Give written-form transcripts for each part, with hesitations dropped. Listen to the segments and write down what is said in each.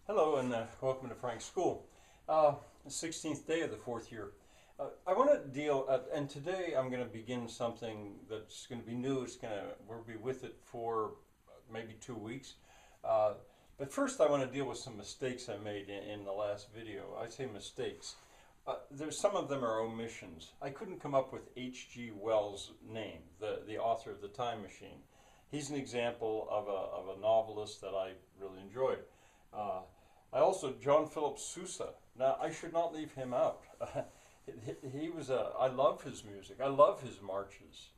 Hello and welcome to Frank's School. The 16th day of the fourth year. I want to deal, and today I'm going to begin something that's going to be new. We'll be with it for maybe 2 weeks. But first I want to deal with some mistakes I made in the last video. I say mistakes. There's some of them are omissions. I couldn't come up with H.G. Wells' name, the author of The Time Machine. He's an example of a novelist that I really enjoyed. I also, John Philip Sousa. Now, I should not leave him out. I love his music. I love his marches.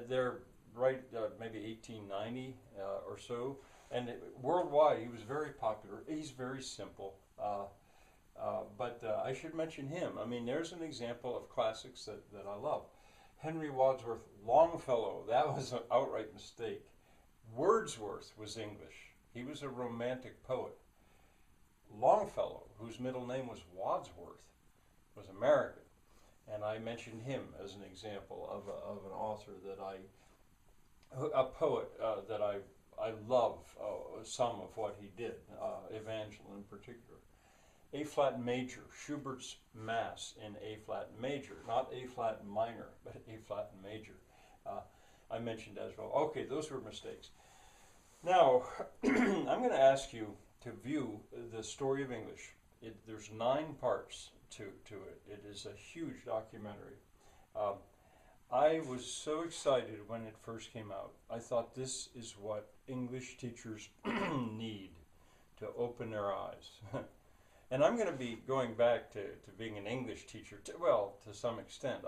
They're right, maybe 1890 or so. And worldwide, he was very popular. He's very simple. But I should mention him. I mean, there's an example of classics that I love. Henry Wadsworth Longfellow, that was an outright mistake. Wordsworth was English. He was a romantic poet. Longfellow, whose middle name was Wadsworth, was American. And I mentioned him as an example of an author a poet that I love some of what he did, Evangel in particular. A-flat major, Schubert's Mass in A-flat major, not A-flat minor, but A-flat major. I mentioned as well. Okay, those were mistakes. Now, I'm going to ask you to view the story of English. There's 9 parts to it. It is a huge documentary. I was so excited when it first came out. I thought this is what English teachers need to open their eyes. And I'm going to be going back to being an English teacher, to some extent.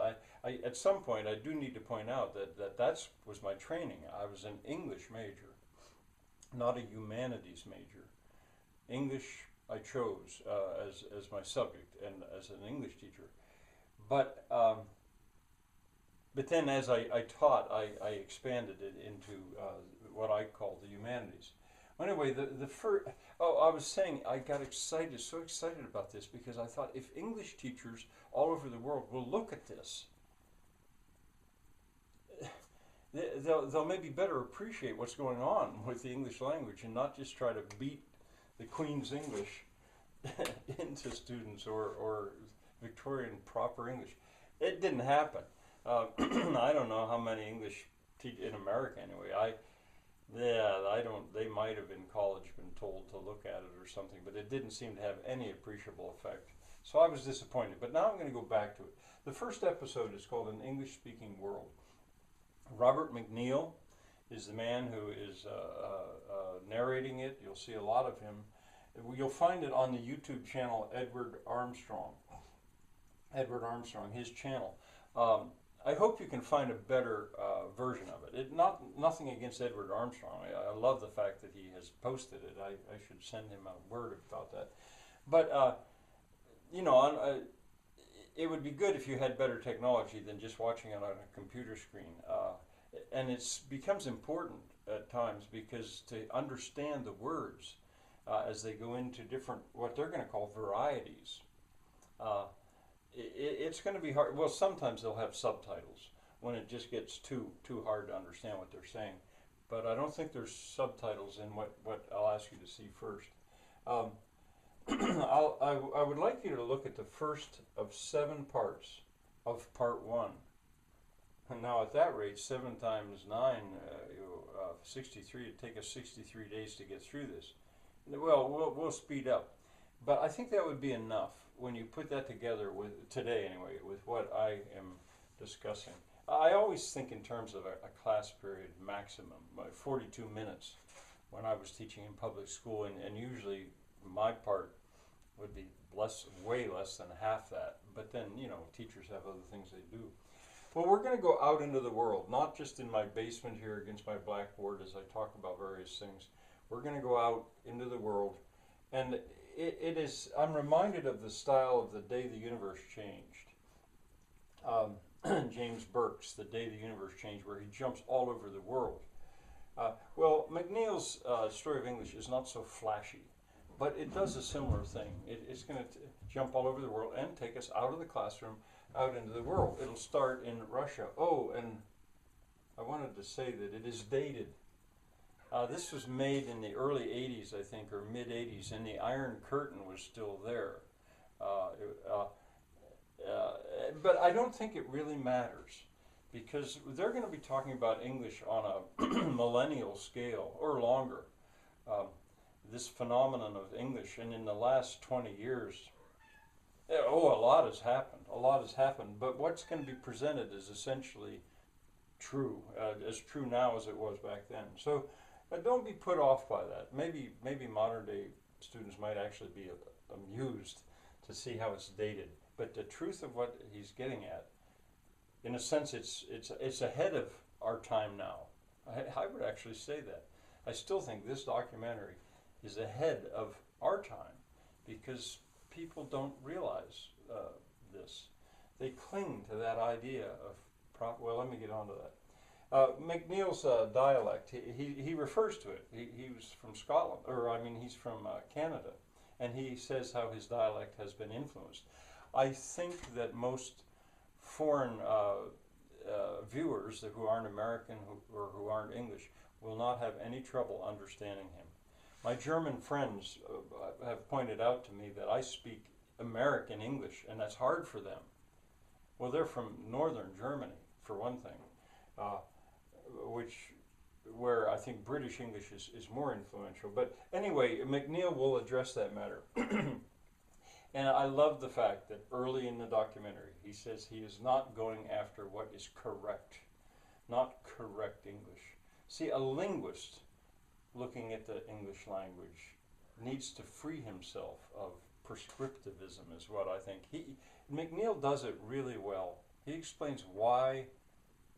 At some point, I do need to point out that was my training. I was an English major, not a humanities major. English I chose as my subject and as an English teacher. But then as I taught, I expanded it into what I call the humanities. Anyway, the first, I was saying I got excited, so excited about this because I thought if English teachers all over the world will look at this, they'll maybe better appreciate what's going on with the English language and not just try to beat the Queen's English into students or Victorian proper English. It didn't happen. I don't know how many English in America anyway. They might have in college been told to look at it or something, but it didn't seem to have any appreciable effect. So I was disappointed, but now I'm going to go back to it. The first episode is called An English-Speaking World. Robert MacNeil is the man who is narrating it. You'll see a lot of him. You'll find it on the YouTube channel Edward Armstrong, his channel. I hope you can find a better version of it. Nothing against Edward Armstrong. I love the fact that he has posted it. I should send him a word about that. But, it would be good if you had better technology than just watching it on a computer screen. And it becomes important at times because to understand the words as they go into different, what they're going to call varieties, it's going to be hard. Well, sometimes they'll have subtitles when it just gets too hard to understand what they're saying. But I don't think there's subtitles in what I'll ask you to see first. I would like you to look at the first of 7 parts of part 1. And now at that rate, 7 times 9, 63. It'd take us 63 days to get through this. Well, we'll speed up. But I think that would be enough when you put that together with today anyway, with what I am discussing. I always think in terms of a class period maximum, 42 minutes when I was teaching in public school, and usually my part would be way less than half that. But then, teachers have other things they do. Well, we're going to go out into the world, not just in my basement here against my blackboard as I talk about various things. We're going to go out into the world, and I'm reminded of the style of The Day the Universe Changed. James Burke's The Day the Universe Changed, where he jumps all over the world. MacNeil's story of English is not so flashy, but it does a similar thing. It's going to jump all over the world and take us out of the classroom, out into the world. It'll start in Russia. Oh, and I wanted to say that it is dated This was made in the early 80s, I think, or mid 80s, and the Iron Curtain was still there. Uh, it- uh, uh, but I don't think it really matters because they're going to be talking about English on a millennial scale or longer. Um, this phenomenon of English, and in the last 20 years, oh, a lot has happened. A lot has happened, but what's going to be presented is essentially true, as true now as it was back then. So don't be put off by that. Maybe modern day students might actually be amused to see how it's dated. But the truth of what he's getting at, in a sense, it's ahead of our time now. I would actually say that. I still think this documentary is ahead of our time because people don't realize this. They cling to that idea of well, let me get on to that. MacNeil's dialect, he refers to it. He was from Scotland, or I mean, he's from Canada, and he says how his dialect has been influenced. I think that most foreign viewers who aren't American or who aren't English will not have any trouble understanding him. My German friends have pointed out to me that I speak American English, and that's hard for them. Well, they're from northern Germany, for one thing, where I think British English is more influential. But anyway, MacNeil will address that matter. And I love the fact that early in the documentary, he says he is not going after what is correct, not correct English. See, a linguist looking at the English language needs to free himself of prescriptivism, is what I think. MacNeil does it really well. He explains why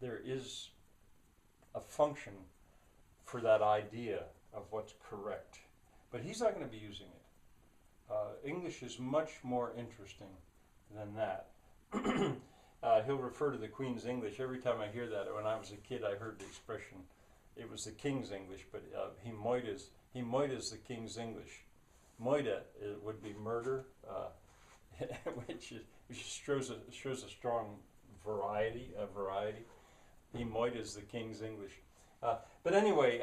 there is a function for that idea of what's correct. But he's not going to be using it. English is much more interesting than that. He'll refer to the Queen's English. Every time I hear that, when I was a kid, I heard the expression, it was the King's English, but he moitas the King's English. Moida would be murder, which shows a strong variety. He moitas the King's English. But anyway,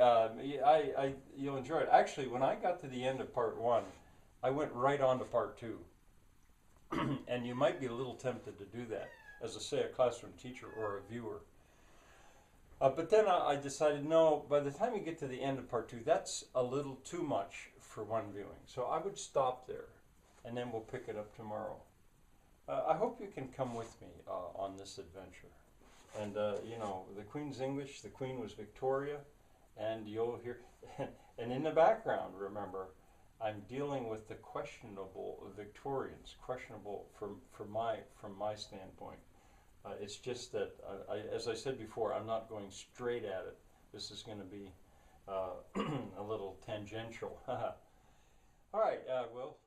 you'll enjoy it. Actually, when I got to the end of part one, I went right on to part two. And you might be a little tempted to do that as, say, a classroom teacher or a viewer. But then I decided, no, by the time you get to the end of part two, that's a little too much for one viewing. So I would stop there, and then we'll pick it up tomorrow. I hope you can come with me on this adventure. And, you know, the Queen's English, the Queen was Victoria, and you'll hear, and in the background, remember, I'm dealing with the questionable Victorians, questionable from my standpoint. It's just that, as I said before, I'm not going straight at it. This is going to be a little tangential. All right, well.